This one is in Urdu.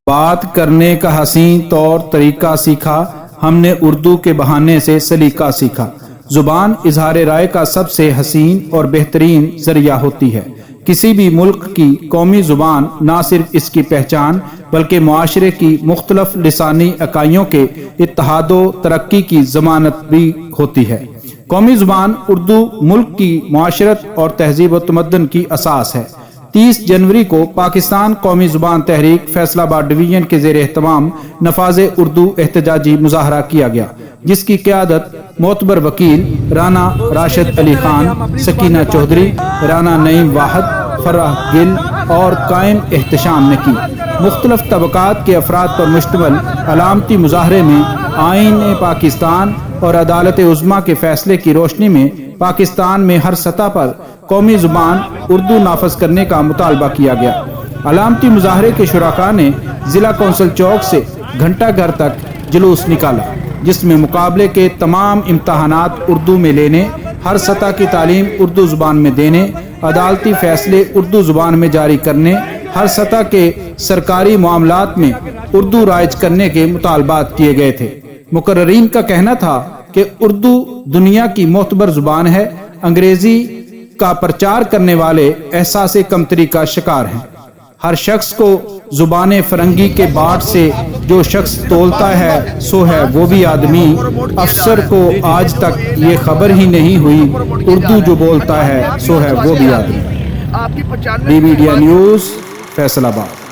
بات کرنے کا حسین طور طریقہ سیکھا ہم نے، اردو کے بہانے سے سلیقہ سیکھا۔ زبان اظہار رائے کا سب سے حسین اور بہترین ذریعہ ہوتی ہے۔ کسی بھی ملک کی قومی زبان نہ صرف اس کی پہچان بلکہ معاشرے کی مختلف لسانی اکائیوں کے اتحاد و ترقی کی ضمانت بھی ہوتی ہے۔ قومی زبان اردو ملک کی معاشرت اور تہذیب و تمدن کی اساس ہے۔ 30 جنوری کو پاکستان قومی زبان تحریک فیصل آباد ڈویژن کے زیر اہتمام نفاذ اردو احتجاجی مظاہرہ کیا گیا، جس کی قیادت معتبر وکیل رانا راشد علی خان، سکینہ چودھری، رانا نعیم واحد، فرح گل اور قائم احتشام نے کی۔ مختلف طبقات کے افراد پر مشتمل علامتی مظاہرے میں آئین پاکستان اور عدالت عظمیٰ کے فیصلے کی روشنی میں پاکستان میں ہر سطح پر قومی زبان اردو نافذ کرنے کا مطالبہ کیا گیا۔ علامتی مظاہرے کے شرکاء نے ضلع کونسل چوک سے گھنٹہ گھر تک جلوس نکالا، جس میں مقابلے کے تمام امتحانات اردو میں لینے، ہر سطح کی تعلیم اردو زبان میں دینے، عدالتی فیصلے اردو زبان میں جاری کرنے، ہر سطح کے سرکاری معاملات میں اردو رائج کرنے کے مطالبات کیے گئے تھے۔ مقررین کا کہنا تھا کہ اردو دنیا کی معتبر زبان ہے، انگریزی کا پرچار کرنے والے احساس کمتری کا شکار ہیں۔ ہر شخص کو زبان فرنگی کے باٹ سے جو شخص تولتا ہے سو ہے وہ بھی آدمی، افسر کو آج تک یہ خبر ہی نہیں ہوئی اردو جو بولتا ہے سو ہے وہ بھی آدمی۔ بی میڈیا نیوز، فیصل آباد۔